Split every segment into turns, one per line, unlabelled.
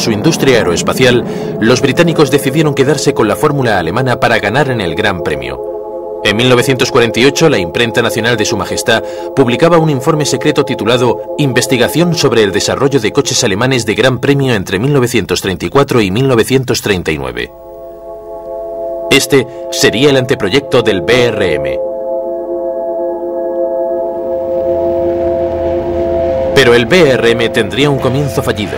su industria aeroespacial, los británicos decidieron quedarse con la fórmula alemana para ganar en el Gran Premio. En 1948, la imprenta nacional de Su Majestad publicaba un informe secreto titulado Investigación sobre el desarrollo de coches alemanes de Gran Premio entre 1934 y 1939. Este sería el anteproyecto del BRM. Pero el BRM tendría un comienzo fallido.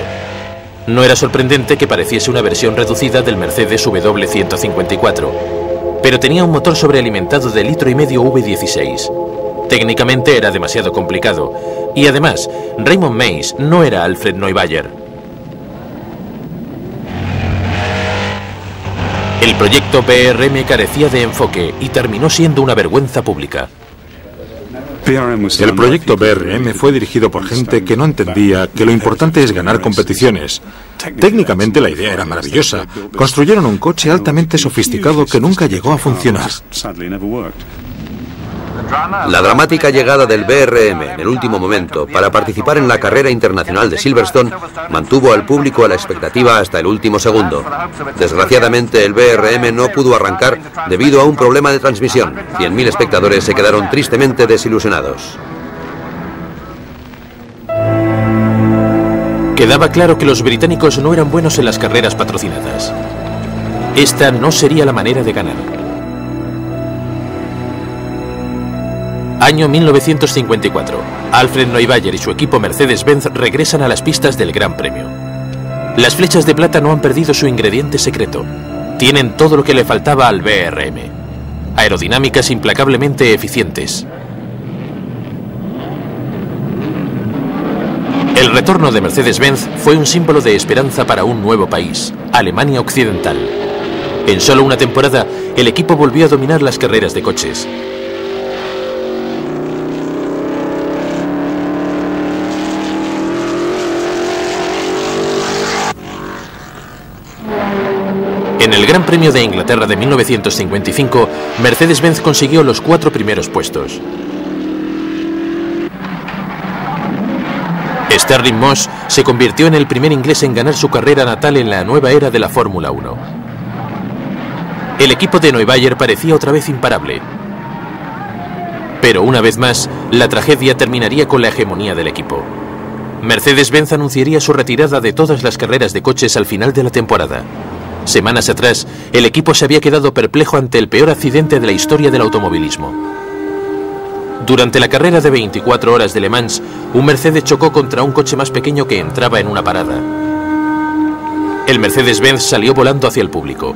No era sorprendente que pareciese una versión reducida del Mercedes W154, pero tenía un motor sobrealimentado de 1,5 litros V16. Técnicamente era demasiado complicado, y además, Raymond Mays no era Alfred Neubayer. El proyecto BRM carecía de enfoque y terminó siendo una vergüenza pública.
El proyecto BRM fue dirigido por gente que no entendía que lo importante es ganar competiciones. Técnicamente la idea era maravillosa. Construyeron un coche altamente sofisticado que nunca llegó a funcionar.
La dramática llegada del BRM en el último momento para participar en la carrera internacional de Silverstone mantuvo al público a la expectativa hasta el último segundo. Desgraciadamente, el BRM no pudo arrancar debido a un problema de transmisión. 100.000 espectadores se quedaron tristemente desilusionados.
Quedaba claro que los británicos no eran buenos en las carreras patrocinadas. Esta no sería la manera de ganar. Año 1954. Alfred Neubayer y su equipo Mercedes-Benz regresan a las pistas del Gran Premio. Las flechas de plata no han perdido su ingrediente secreto. Tienen todo lo que le faltaba al BRM. Aerodinámicas implacablemente eficientes. El retorno de Mercedes-Benz fue un símbolo de esperanza para un nuevo país, Alemania Occidental. En solo una temporada, el equipo volvió a dominar las carreras de coches. En el Gran Premio de Inglaterra de 1955, Mercedes-Benz consiguió los 4 primeros puestos. Stirling Moss se convirtió en el primer inglés en ganar su carrera natal en la nueva era de la Fórmula 1. El equipo de Neubayer parecía otra vez imparable. Pero una vez más, la tragedia terminaría con la hegemonía del equipo. Mercedes-Benz anunciaría su retirada de todas las carreras de coches al final de la temporada. Semanas atrás, el equipo se había quedado perplejo ante el peor accidente de la historia del automovilismo. Durante la carrera de 24 horas de Le Mans, un Mercedes chocó contra un coche más pequeño que entraba en una parada. El Mercedes-Benz salió volando hacia el público.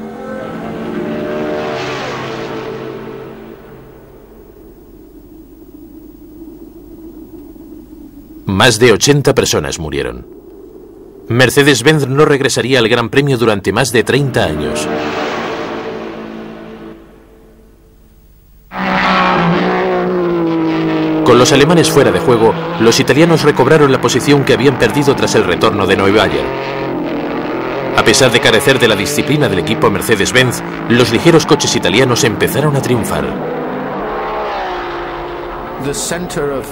Más de 80 personas murieron. Mercedes-Benz no regresaría al Gran Premio durante más de 30 años. Con los alemanes fuera de juego, los italianos recobraron la posición que habían perdido tras el retorno de Neubayer. A pesar de carecer de la disciplina del equipo Mercedes-Benz, los ligeros coches italianos empezaron a triunfar.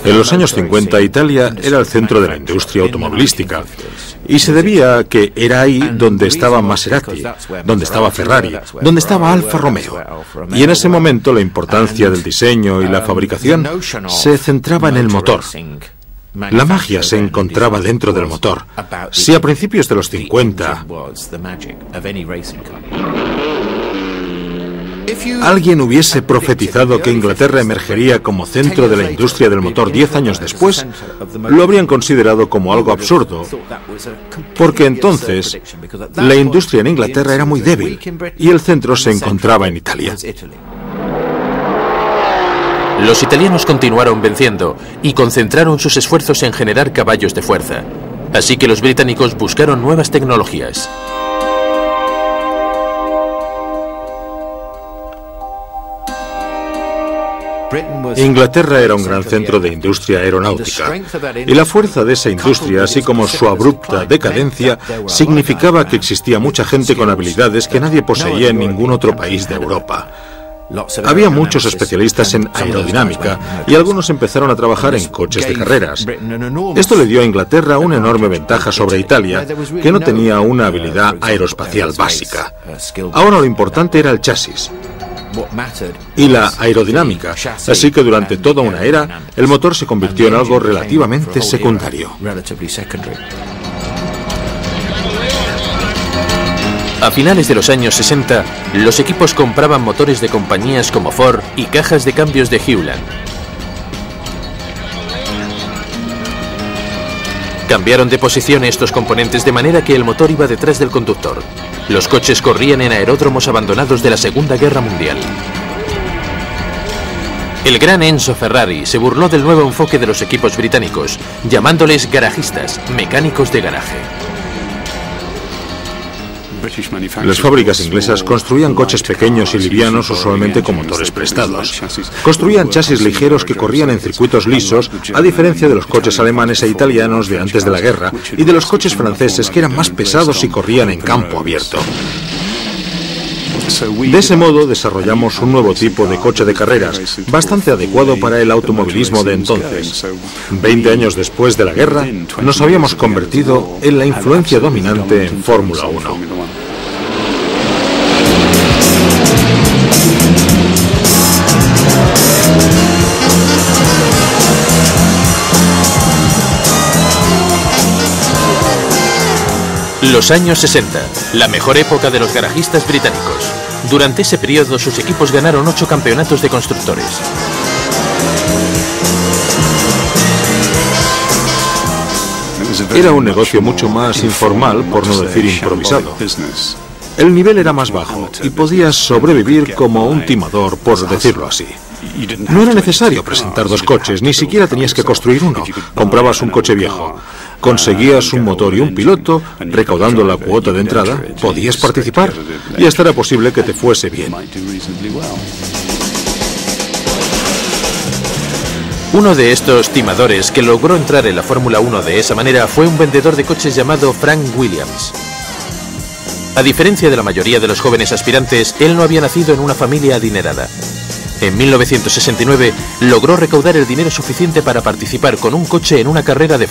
En los años 50, Italia era el centro de la industria automovilística y se debía a que era ahí donde estaba Maserati, donde estaba Ferrari, donde estaba Alfa Romeo. Y en ese momento la importancia del diseño y la fabricación se centraba en el motor. La magia se encontraba dentro del motor. Si a principios de los 50 alguien hubiese profetizado que Inglaterra emergería como centro de la industria del motor 10 años después, lo habrían considerado como algo absurdo, porque entonces la industria en Inglaterra era muy débil y el centro se encontraba en Italia.
Los italianos continuaron venciendo y concentraron sus esfuerzos en generar caballos de fuerza. Así que los británicos buscaron nuevas tecnologías.
Inglaterra era un gran centro de industria aeronáutica, y la fuerza de esa industria, así como su abrupta decadencia, significaba que existía mucha gente con habilidades que nadie poseía en ningún otro país de Europa. Había muchos especialistas en aerodinámica y algunos empezaron a trabajar en coches de carreras. Esto le dio a Inglaterra una enorme ventaja sobre Italia, que no tenía una habilidad aeroespacial básica. Ahora lo importante era el chasis y la aerodinámica, así que durante toda una era el motor se convirtió en algo relativamente secundario.
A finales de los años 60, los equipos compraban motores de compañías como Ford y cajas de cambios de Hewland. Cambiaron de posición estos componentes de manera que el motor iba detrás del conductor. Los coches corrían en aeródromos abandonados de la Segunda Guerra Mundial. El gran Enzo Ferrari se burló del nuevo enfoque de los equipos británicos, llamándoles garajistas, mecánicos de garaje.
Las fábricas inglesas construían coches pequeños y livianos, usualmente con motores prestados. Construían chasis ligeros que corrían en circuitos lisos, a diferencia de los coches alemanes e italianos de antes de la guerra y de los coches franceses, que eran más pesados y corrían en campo abierto. De ese modo desarrollamos un nuevo tipo de coche de carreras, bastante adecuado para el automovilismo de entonces. 20 años después de la guerra, nos habíamos convertido en la influencia dominante en Fórmula 1.
Los años 60, la mejor época de los garajistas británicos. Durante ese periodo sus equipos ganaron 8 campeonatos de constructores.
Era un negocio mucho más informal, por no decir improvisado. El nivel era más bajo y podías sobrevivir como un timador, por decirlo así. No era necesario presentar 2 coches, ni siquiera tenías que construir uno. Comprabas un coche viejo, conseguías un motor y un piloto, recaudando la cuota de entrada, podías participar y hasta era posible que te fuese bien.
Uno de estos timadores que logró entrar en la Fórmula 1 de esa manera fue un vendedor de coches llamado Frank Williams. A diferencia de la mayoría de los jóvenes aspirantes, él no había nacido en una familia adinerada. En 1969 logró recaudar el dinero suficiente para participar con un coche en una carrera de